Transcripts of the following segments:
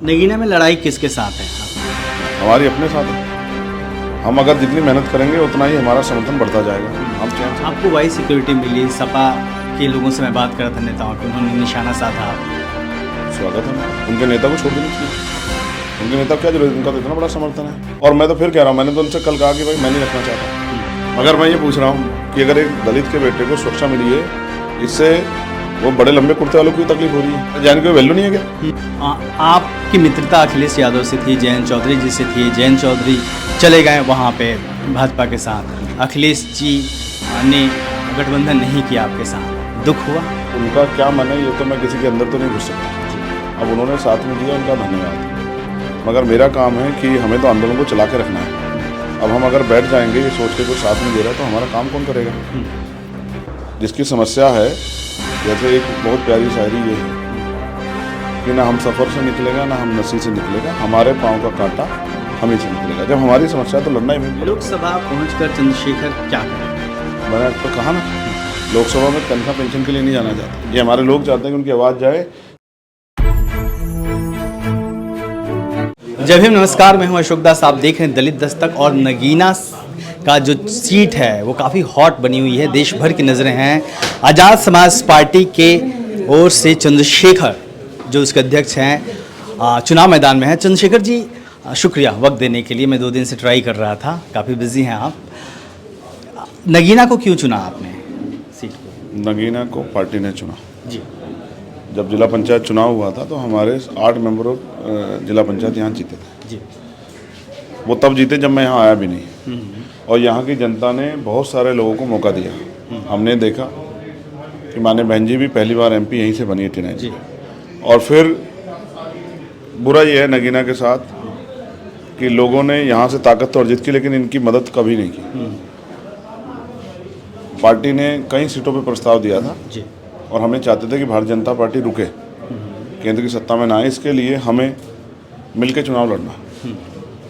नगीना में लड़ाई किसके साथ है? हमारी अपने साथ है। हम अगर जितनी मेहनत करेंगे उतना ही हमारा समर्थन बढ़ता जाएगा। हम चैन से आपको वाई सिक्योरिटी मिली, सपा के लोगों से मैं बात कर रहा था, नेताओं के, उन्होंने निशाना साधा। स्वागत है उनका। उनके नेता को छोड़ देना चाहिए। उनके नेता क्या जरूरत है, उनका तो इतना बड़ा समर्थन है। और मैं तो फिर कह रहा हूँ, मैंने तो उनसे कल कहा कि भाई मैं नहीं रखना चाहता। मगर मैं ये पूछ रहा हूँ कि अगर एक दलित के बेटे को सुरक्षा मिली है, इससे वो बड़े लंबे कुर्ते वालों की तकलीफ हो रही है, जान के वैल्यू नहीं है क्या? आपकी मित्रता अखिलेश यादव से थी, जयंत चौधरी जी से थी। जयंत चौधरी चले गए वहाँ पे भाजपा के साथ, अखिलेश जी ने गठबंधन नहीं किया आपके साथ, दुख हुआ? उनका क्या मन है ये तो मैं किसी के अंदर तो नहीं घुस सकता। अब उन्होंने साथ में दिया, उनका धन्यवाद। मगर मेरा काम है कि हमें तो आंदोलन को चला के रखना है। अब हम अगर बैठ जाएंगे ये सोच के कोई साथ नहीं दे रहा तो हमारा काम कौन करेगा? जिसकी समस्या है, जैसे एक बहुत प्यारी शायरी ये है कि ना हम सफ़र से निकलेगा ना हम नसी से निकलेगा, हमारे पाँव का कांटा हम ही से निकलेगा। जब हमारी समस्या तो लड़ना ही नहीं। लोकसभा पहुंचकर चंद्रशेखर क्या करें? मैंने आपको कहा ना, लोकसभा में तनख्वाह पेंशन के लिए नहीं जाना चाहता। ये हमारे लोग चाहते हैं कि उनकी आवाज़ जाए। जय भीम, नमस्कार, मैं हूं अशोक दास। आप देख रहे हैं दलित दस्तक। और नगीना का जो सीट है वो काफ़ी हॉट बनी हुई है, देश भर की नज़रें हैं। आज़ाद समाज पार्टी के ओर से चंद्रशेखर जो उसके अध्यक्ष हैं चुनाव मैदान में हैं। चंद्रशेखर जी, शुक्रिया वक्त देने के लिए। मैं 2 दिन से ट्राई कर रहा था, काफ़ी बिजी हैं आप। नगीना को क्यों चुना आपने सीट को? नगीना को पार्टी ने चुना जी। जब जिला पंचायत चुनाव हुआ था तो हमारे 8 मेंबर जिला पंचायत यहाँ जीते थे जी। वो तब जीते जब मैं यहाँ आया भी नहीं। और यहाँ की जनता ने बहुत सारे लोगों को मौका दिया। हमने देखा कि माने बहन जी भी पहली बार एमपी यहीं से बनी है टिनाई जी। और फिर बुरा ये है नगीना के साथ कि लोगों ने यहाँ से ताकत तो अर्जित की लेकिन इनकी मदद कभी नहीं की। पार्टी ने कई सीटों पर प्रस्ताव दिया था जी। और हमें चाहते थे कि भारतीय जनता पार्टी रुके, केंद्र की सत्ता में ना आए, इसके लिए हमें मिलकर चुनाव लड़ना।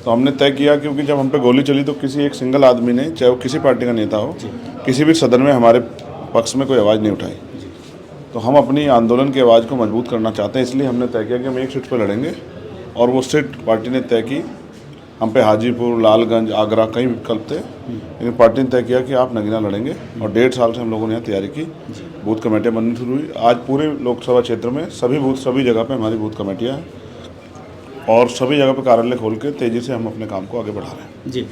तो हमने तय किया, क्योंकि जब हम पे गोली चली तो किसी एक सिंगल आदमी ने, चाहे वो किसी पार्टी का नेता हो, किसी भी सदन में हमारे पक्ष में कोई आवाज़ नहीं उठाई। तो हम अपनी आंदोलन की आवाज़ को मजबूत करना चाहते हैं, इसलिए हमने तय किया कि हम एक सीट पर लड़ेंगे। और वो सीट पार्टी ने तय की। हम पे हाजीपुर, लालगंज, आगरा कई विकल्प थे, लेकिन पार्टी ने तय किया कि आप नगीना लड़ेंगे। और 1.5 साल से हम लोगों ने यहाँ तैयारी की। बूथ कमेटियाँ बननी शुरू हुई। आज पूरे लोकसभा क्षेत्र में सभी बूथ, सभी जगह पे हमारी बूथ कमेटियाँ हैं और सभी जगह पे कार्यालय खोल के तेज़ी से हम अपने काम को आगे बढ़ा रहे हैं। जी।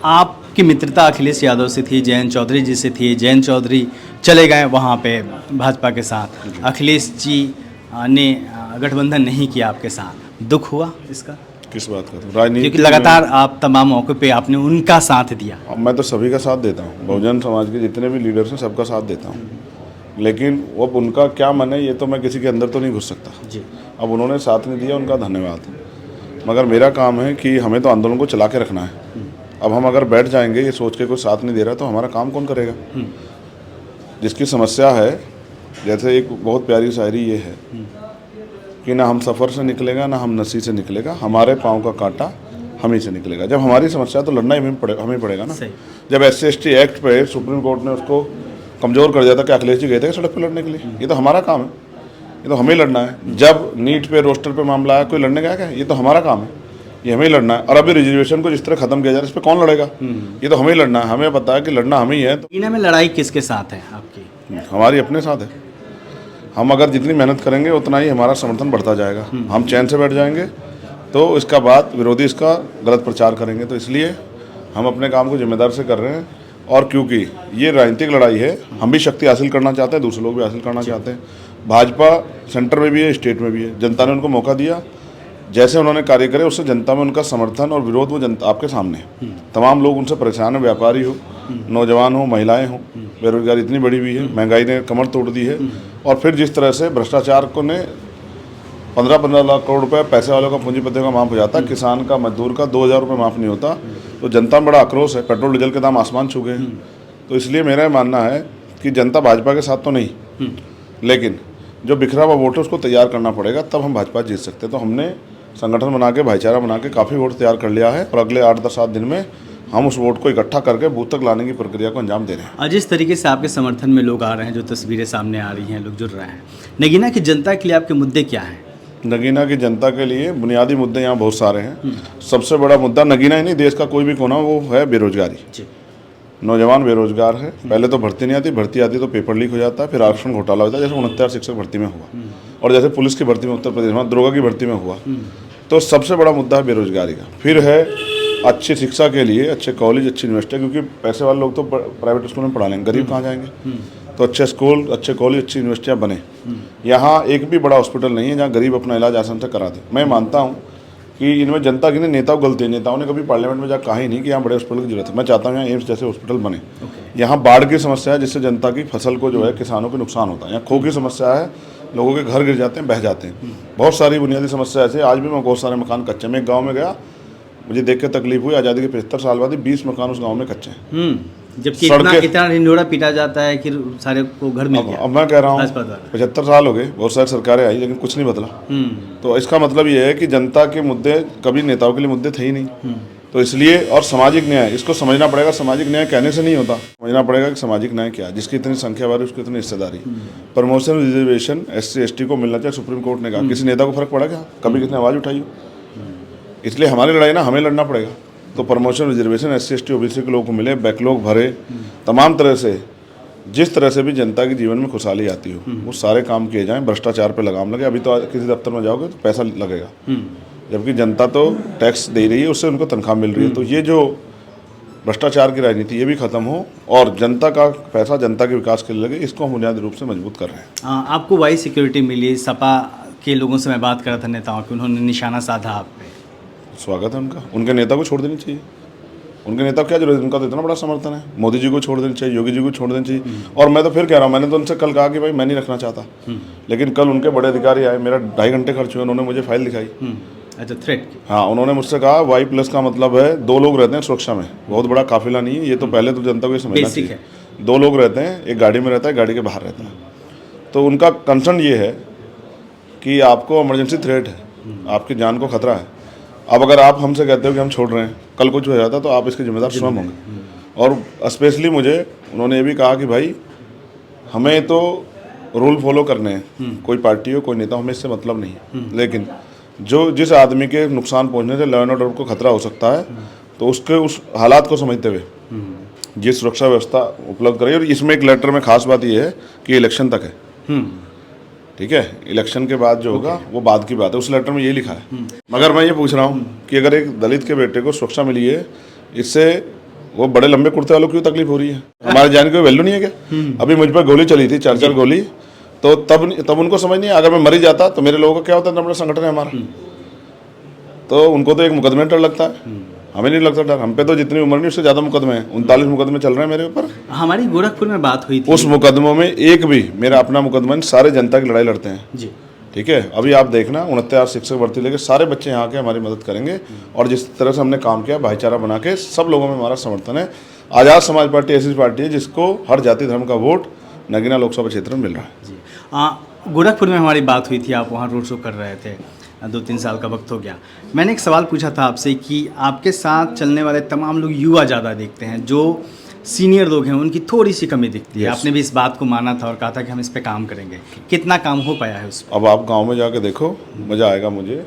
आपकी मित्रता अखिलेश यादव से थी, जयंत चौधरी जी से थी। जयंत चौधरी चले गए वहाँ पे भाजपा के साथ, अखिलेश जी ने गठबंधन नहीं किया आपके साथ, दुख हुआ इसका? किस बात का? राजनीति, क्योंकि लगातार आप तमाम मौके पे आपने उनका साथ दिया। मैं तो सभी का साथ देता हूँ। बहुजन समाज के जितने भी लीडर्स हैं सबका साथ देता हूँ, लेकिन अब उनका क्या मन है ये तो मैं किसी के अंदर तो नहीं घुस सकता। जी। अब उन्होंने साथ नहीं दिया, उनका धन्यवाद। मगर मेरा काम है कि हमें तो आंदोलन को चला के रखना है। अब हम अगर बैठ जाएंगे ये सोच के कोई साथ नहीं दे रहा तो हमारा काम कौन करेगा? जिसकी समस्या है, जैसे एक बहुत प्यारी शायरी ये है कि ना हम सफ़र से निकलेगा ना हम नसी से निकलेगा, हमारे पाँव का कांटा हम ही से निकलेगा। जब हमारी समस्या तो लड़ना ही हमें पड़ेगा ना। जब SC/ST एक्ट पे सुप्रीम कोर्ट ने उसको कमज़ोर कर दिया था कि अखिलेश जी गए थे सड़क पर लड़ने के लिए, ये तो हमारा काम है, ये तो हमें लड़ना है। जब नीट पे, रोस्टर पे मामला आया, कोई लड़ने गया क्या? ये तो हमारा काम है, ये हमें ही लड़ना है। और अभी रिजर्वेशन को जिस तरह खत्म किया जा रहा है इस पर कौन लड़ेगा? ये तो हमें ही लड़ना है। हमें पता है कि लड़ना हमें ही है। तो नगीना में लड़ाई किसके साथ है आपकी? हमारी अपने साथ है। हम अगर जितनी मेहनत करेंगे उतना ही हमारा समर्थन बढ़ता जाएगा। हम चैन से बैठ जाएंगे तो इसका बाद विरोधी इसका गलत प्रचार करेंगे। तो इसलिए हम अपने काम को जिम्मेदार से कर रहे हैं। और क्योंकि ये राजनीतिक लड़ाई है, हम भी शक्ति हासिल करना चाहते हैं, दूसरे लोग भी हासिल करना चाहते हैं। भाजपा सेंटर में भी है, स्टेट में भी है। जनता ने उनको मौका दिया, जैसे उन्होंने कार्य करे उससे जनता में उनका समर्थन और विरोध वो जनता आपके सामने है। तमाम लोग उनसे परेशान हैं, व्यापारी हो, नौजवान हो, महिलाएं हो। बेरोजगारी इतनी बढ़ी हुई है, महंगाई ने कमर तोड़ दी है। और फिर जिस तरह से भ्रष्टाचार को ने 15-15 लाख करोड़ रुपए पैसे वालों का, पूंजीपतियों का माफ़ हो जाता, किसान का, मजदूर का 2,000 रुपये माफ़ नहीं होता, तो जनता में बड़ा आक्रोश है। पेट्रोल डीजल के दाम आसमान छू गए हैं। तो इसलिए मेरा मानना है कि जनता भाजपा के साथ तो नहीं, लेकिन जो बिखरा हुआ वोट है उसको तैयार करना पड़ेगा, तब हम भाजपा जीत सकते हैं। तो हमने संगठन बना के, भाईचारा बना के काफ़ी वोट तैयार कर लिया है और अगले 8-10 दिन में हम उस वोट को इकट्ठा करके बूथ तक लाने की प्रक्रिया को अंजाम दे रहे हैं। जिस तरीके से आपके समर्थन में लोग आ रहे हैं, जो तस्वीरें सामने आ रही हैं, लोग जुड़ रहे हैं, नगीना की जनता के लिए आपके मुद्दे क्या हैं? नगीना की जनता के लिए बुनियादी मुद्दे यहाँ बहुत सारे हैं। सबसे बड़ा मुद्दा नगीना ही नहीं, देश का कोई भी कोना, वो है बेरोजगारी। नौजवान बेरोजगार है। पहले तो भर्ती नहीं आती, भर्ती आती तो पेपर लीक हो जाता है, फिर आरक्षण घोटाला होता है, जैसे 69 शिक्षक भर्ती में हुआ और जैसे पुलिस की भर्ती में उत्तर प्रदेश में, दरोगा की भर्ती में हुआ। तो सबसे बड़ा मुद्दा है बेरोजगारी का। फिर है अच्छी शिक्षा के लिए अच्छे कॉलेज, अच्छी यूनिवर्सिटी, क्योंकि पैसे वाले लोग तो प्राइवेट स्कूल में पढ़ा लेंगे, गरीब कहाँ जाएंगे। तो अच्छे स्कूल, अच्छे कॉलेज, अच्छी यूनिवर्सिटियाँ बने। यहाँ एक भी बड़ा हॉस्पिटल नहीं है जहाँ गरीब अपना इलाज आसान से करा दे। मैं मानता हूँ कि इनमें जनता की नहीं, नेताओं गलती है। नेताओं ने कभी पार्लियामेंट में जा कहा ही नहीं कि यहाँ बड़े हॉस्पिटल की जरूरत है। मैं चाहता हूँ यहाँ एम्स जैसे हॉस्पिटल बने। यहाँ बाढ़ की समस्या है जिससे जनता की फसल को जो है, किसानों को नुकसान होता है। यहाँ खो की समस्या है, लोगों के घर गिर जाते हैं, बह जाते हैं। बहुत सारी बुनियादी समस्या ऐसे। आज भी मैं बहुत सारे मकान कच्चे। मैं एक गाँव में गया, मुझे देख के तकलीफ हुई। आज़ादी के 75 साल बाद 20 मकान उस गाँव में कच्चे हैं। जबकि इतना ढिंढोरा पीटा जाता है कि सारे को घर मिल गया। अब मैं कह रहा हूँ 75 साल हो गए, बहुत सारी सरकारें आई लेकिन कुछ नहीं बदला। तो इसका मतलब ये है कि जनता के मुद्दे कभी नेताओं के लिए मुद्दे थे ही नहीं। तो इसलिए, और सामाजिक न्याय, इसको समझना पड़ेगा। सामाजिक न्याय कहने से नहीं होता, समझना पड़ेगा कि सामाजिक न्याय क्या है। जिसकी इतनी संख्या बारी उसकी इतनी हिस्सेदारी। प्रमोशन रिजर्वेशन SC ST को मिलना चाहिए, सुप्रीम कोर्ट ने कहा। किसी नेता को फर्क पड़ा क्या? कभी किसने आवाज़ उठाई हो? इसलिए हमारी लड़ाई ना, हमें लड़ना पड़ेगा। तो promotion reservation SC ST OBC के लोगों को मिले, बैकलॉग भरे, तमाम तरह से जिस तरह से भी जनता के जीवन में खुशहाली आती हो वो सारे काम किए जाएं। भ्रष्टाचार पे लगाम लगे। अभी तो किसी दफ्तर में जाओगे तो पैसा लगेगा, जबकि जनता तो टैक्स दे रही है, उससे उनको तनख्वाह मिल रही है। तो ये जो भ्रष्टाचार की राजनीति ये भी खत्म हो और जनता का पैसा जनता के विकास के लिए लगे, इसको हम बुनियादी रूप से मजबूत कर रहे हैं। आपको वाई सिक्योरिटी मिली, सपा के लोगों से मैं बात कर रहा था, नेताओं की, उन्होंने निशाना साधा आप पे। स्वागत है उनका। उनके नेता को छोड़ देनी चाहिए। उनके नेता को क्या जरूरत है? उनका तो इतना बड़ा समर्थन है। मोदी जी को छोड़ देनी चाहिए, योगी जी को छोड़ देनी चाहिए। और मैं तो फिर कह रहा हूँ, मैंने तो उनसे कल कहा कि भाई मैं नहीं रखना चाहता, लेकिन कल उनके बड़े अधिकारी आए, मेरा 2.5 घंटे खर्च हुए, उन्होंने मुझे फाइल दिखाई। अच्छा, थ्रेट? हाँ, उन्होंने मुझसे कहा Y+ का मतलब है 2 लोग रहते हैं सुरक्षा में, बहुत बड़ा काफिला नहीं है। ये तो पहले तो जनता को ये समझना चाहिए। 2 लोग रहते हैं, एक गाड़ी में रहता है, गाड़ी के बाहर रहता है। तो उनका कंसर्न ये है कि आपको इमरजेंसी थ्रेट है, आपकी जान को खतरा है। अब अगर आप हमसे कहते हो कि हम छोड़ रहे हैं, कल कुछ हो जाता तो आप इसके जिम्मेदार स्वयं होंगे। और स्पेशली मुझे उन्होंने ये भी कहा कि भाई हमें तो रूल फॉलो करने हैं, कोई पार्टी हो, कोई नेता, हमें इससे मतलब नहीं है, लेकिन जो जिस आदमी के नुकसान पहुंचने से लॉ एंड ऑर्डर को खतरा हो सकता है, तो उसके उस हालात को समझते हुए ये सुरक्षा व्यवस्था उपलब्ध करें। और इसमें एक लेटर में खास बात यह है कि इलेक्शन तक है। ठीक है, इलेक्शन के बाद जो होगा वो बाद की बात है। उस लेटर में ये लिखा है। मगर मैं ये पूछ रहा हूँ कि अगर एक दलित के बेटे को सुरक्षा मिली है, इससे वो बड़े लंबे कुर्ते वालों की क्यों तकलीफ हो रही है? हमारे जान की कोई वैल्यू नहीं है क्या? अभी मुझ पर गोली चली थी, 4 गोली, तो तब उनको समझ नहीं, अगर मैं मर ही जाता तो मेरे लोगों का क्या होता? इतना बड़ा संगठन है हमारा। तो उनको तो एक मुकदमे डर लगता है, हमें नहीं लगता डर। हम पे तो जितनी उम्र नहीं उससे ज़्यादा मुकदमे हैं। 39 मुकदमे चल रहे हैं मेरे ऊपर। हमारी गोरखपुर में बात हुई थी, उस मुकदमों में एक भी मेरा अपना मुकदमा नहीं, सारे जनता की लड़ाई लड़ते हैं जी। ठीक है, अभी आप देखना 69 शिक्षक भर्ती लेके सारे बच्चे यहाँ के हमारी मदद करेंगे। और जिस तरह से हमने काम किया, भाईचारा बना के, सब लोगों में हमारा समर्थन है। आज़ाद समाज पार्टी ऐसी पार्टी है जिसको हर जाति धर्म का वोट नगीना लोकसभा क्षेत्र में मिल रहा है जी। गोरखपुर में हमारी बात हुई थी, आप वहाँ रोड शो कर रहे थे, 2-3 साल का वक्त हो गया। मैंने एक सवाल पूछा था आपसे कि आपके साथ चलने वाले तमाम लोग युवा ज़्यादा देखते हैं, जो सीनियर लोग हैं उनकी थोड़ी सी कमी दिखती है। आपने भी इस बात को माना था और कहा था कि हम इस पे काम करेंगे। कितना काम हो पाया है उस पर? अब आप गांव में जाके देखो, मज़ा आएगा मुझे।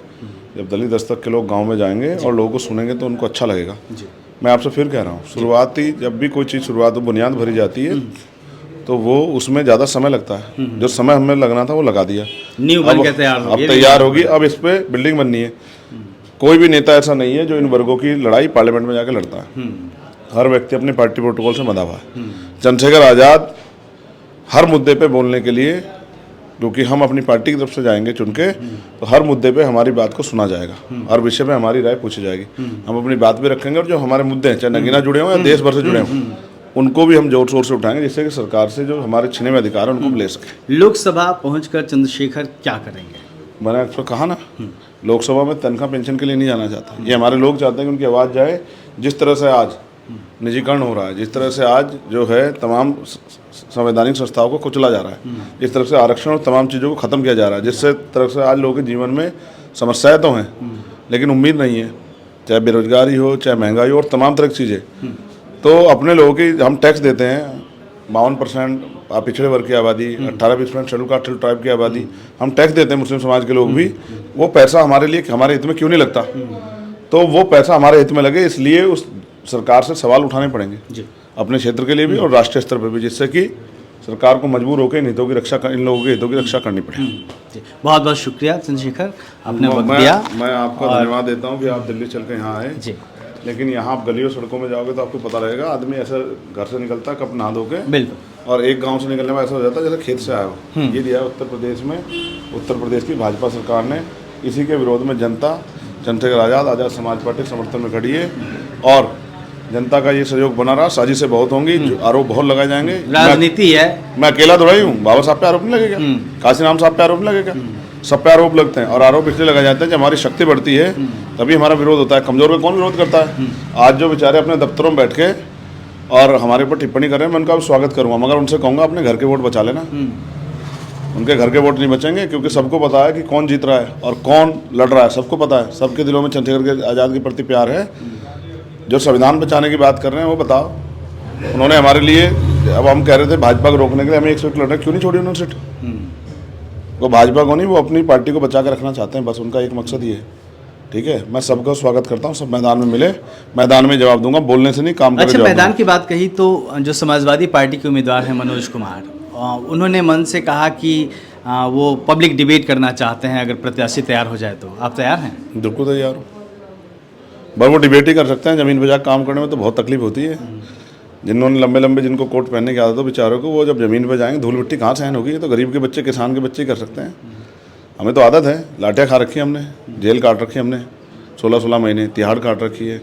जब दलित दस्तक के लोग गांव में जाएंगे और लोगों को सुनेंगे तो उनको अच्छा लगेगा जी। मैं आपसे फिर कह रहा हूँ, शुरुआती जब भी कोई चीज़ शुरुआत बुनियाद भरी जाती है तो वो उसमें ज़्यादा समय लगता है। जो समय हमें लगना था वो लगा दिया, नींव बन के तैयार अब तैयार होगी। अब इस पे बिल्डिंग बननी है। कोई भी नेता ऐसा नहीं है जो इन वर्गों की लड़ाई पार्लियामेंट में जाकर लड़ता है। हर व्यक्ति अपनी पार्टी प्रोटोकॉल से बंधा हुआ है। चंद्रशेखर आज़ाद हर मुद्दे पे बोलने के लिए, क्योंकि हम अपनी पार्टी की तरफ से जाएंगे चुन के, तो हर मुद्दे पे हमारी बात को सुना जाएगा, हर विषय में हमारी राय पूछी जाएगी। हम अपनी बात भी रखेंगे और जो हमारे मुद्दे हैं, चाहे नगीना जुड़े हों या देश भर से जुड़े हों, उनको भी हम जोर शोर से उठाएंगे, जिससे कि सरकार से जो हमारे छिने हुए अधिकार है उनको ले सकें। लोकसभा पहुंचकर चंद्रशेखर क्या करेंगे? मैंने आपको कहा ना, लोकसभा में तनख्वाह पेंशन के लिए नहीं जाना चाहता। ये हमारे लोग चाहते हैं कि उनकी आवाज़ जाए। जिस तरह से आज निजीकरण हो रहा है, जिस तरह से आज जो है तमाम संवैधानिक संस्थाओं को कुचला जा रहा है, जिस तरह से आरक्षण और तमाम चीज़ों को ख़त्म किया जा रहा है, जिससे तरह से आज लोगों के जीवन में समस्याएं तो हैं लेकिन उम्मीद नहीं है, चाहे बेरोजगारी हो, चाहे महंगाई हो और तमाम तरह की चीज़ें। तो अपने लोगों की हम टैक्स देते हैं 52% पिछड़े वर्ग की आबादी, 18-20% शेड्यूल कास्ट ट्राइब की आबादी, हम टैक्स देते हैं मुस्लिम समाज के लोग भी, वो पैसा हमारे लिए हमारे हित में क्यों नहीं लगता? तो वो पैसा हमारे हित में लगे, इसलिए उस सरकार से सवाल उठाने पड़ेंगे अपने क्षेत्र के लिए भी और राष्ट्रीय स्तर पर भी, जिससे कि सरकार को मजबूर होकर इन हितों की रक्षा इन लोगों के हितों की रक्षा करनी पड़े। बहुत बहुत शुक्रिया चंद्रशेखर, आपने वक्त दिया। मैं आपको धन्यवाद देता हूँ कि आप दिल्ली चल के यहाँ आए जी। लेकिन यहाँ आप गलियों सड़कों में जाओगे तो आपको पता रहेगा, आदमी ऐसा घर से निकलता है कप नहा धो के, बिल्कुल, और एक गांव से निकलने में ऐसा हो जाता है जैसे खेत से आया हो। ये दिया है उत्तर प्रदेश में, उत्तर प्रदेश की भाजपा सरकार ने। इसी के विरोध में जनता चंद्रशेखर आज़ाद समाज पार्टी समर्थन में खड़ी है और जनता का ये सहयोग बना रहा। साजिशें बहुत होंगी, आरोप बहुत लगाए जाएंगे, राजनीति है। मैं अकेला थोड़ा ही हूँ, बाबा साहब पे आरोप नहीं लगेगा, काशी राम साहब पे आरोप नहीं लगेगा, सब पे आरोप लगते हैं। और आरोप इसलिए लगाए जाते हैं जब हमारी शक्ति बढ़ती है तभी हमारा विरोध होता है। कमजोर का कौन विरोध करता है? आज जो बेचारे अपने दफ्तरों में बैठ के और हमारे ऊपर टिप्पणी कर रहे हैं, मैं उनका स्वागत करूँगा, मगर उनसे कहूँगा अपने घर के वोट बचा लेना। उनके घर के वोट नहीं बचेंगे, क्योंकि सबको पता है कि कौन जीत रहा है और कौन लड़ रहा है, सबको पता है। सबके दिलों में चंद्रशेखर आज़ाद के प्रति प्यार है। जो संविधान बचाने की बात कर रहे हैं वो बताओ, उन्होंने हमारे लिए, अब हम कह रहे थे भाजपा को रोकने के लिए हमें 1 सीट लड़ना, क्यों नहीं छोड़ी उन्होंने सीट? वो भाजपा को नहीं, वो अपनी पार्टी को बचा के रखना चाहते हैं, बस उनका एक मकसद ये है। ठीक है, मैं सबका स्वागत करता हूँ, सब मैदान में मिले, मैदान में जवाब दूंगा, बोलने से नहीं, काम करके। अच्छा, मैदान की बात कही तो जो समाजवादी पार्टी के उम्मीदवार हैं मनोज कुमार, उन्होंने मन से कहा कि वो पब्लिक डिबेट करना चाहते हैं, अगर प्रत्याशी तैयार हो जाए तो आप तैयार हैं? बिल्कुल तैयार हूँ, बस वो डिबेट ही कर सकते हैं। ज़मीन पे जाकर काम करने में तो बहुत तकलीफ होती है। जिन्होंने लंबे लंबे जिनको कोट पहनने की आदत हो बेचारों को, वो जब ज़मीन पे जाएंगे धूल मिट्टी कहाँ सहन होगी? ये तो गरीब के बच्चे, किसान के बच्चे ही कर सकते हैं। हमें तो आदत है, लाठियाँ खा रखी है हमने, जेल काट रखी है हमने 16-16 महीने, तिहाड़ काट रखी है,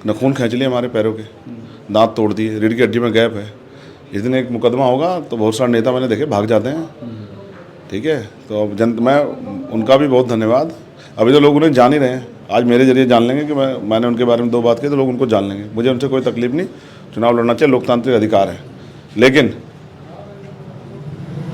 नखून खींच लिए हमारे पैरों के, दांत तोड़ दिए, रीढ़ की हड्डी में गैप है। इस दिन एक मुकदमा होगा तो बहुत सारे नेता मैंने देखे भाग जाते हैं। ठीक है, तो अब मैं उनका भी बहुत धन्यवाद। अभी तो लोग उन्हें जान ही रहे हैं, आज मेरे जरिए जान लेंगे कि मैंने उनके बारे में 2 बात की, तो लोग उनको जान लेंगे। मुझे उनसे कोई तकलीफ नहीं, चुनाव लड़ना चाहिए, लोकतांत्रिक अधिकार है। लेकिन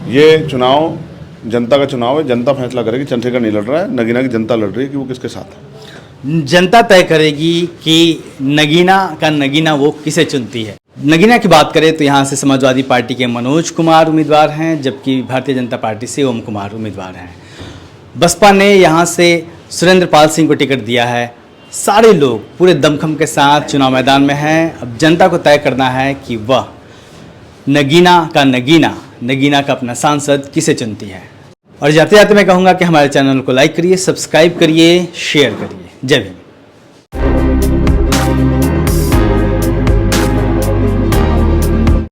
ये चुनाव जनता का चुनाव है, जनता फैसला करेगी। चंद्रशेखर नहीं लड़ रहा है, नगीना की जनता लड़ रही है कि वो किसके साथ है। जनता तय करेगी कि नगीना का नगीना वो किसे चुनती है। नगीना की बात करें तो यहाँ से समाजवादी पार्टी के मनोज कुमार उम्मीदवार हैं, जबकि भारतीय जनता पार्टी से ओम कुमार उम्मीदवार हैं। बसपा ने यहाँ से सुरेंद्र पाल सिंह को टिकट दिया है। सारे लोग पूरे दमखम के साथ चुनाव मैदान में हैं। अब जनता को तय करना है कि वह नगीना का अपना सांसद किसे चुनती है। और जाते जाते मैं कहूँगा कि हमारे चैनल को लाइक करिए, सब्सक्राइब करिए, शेयर करिए। जय हिंद।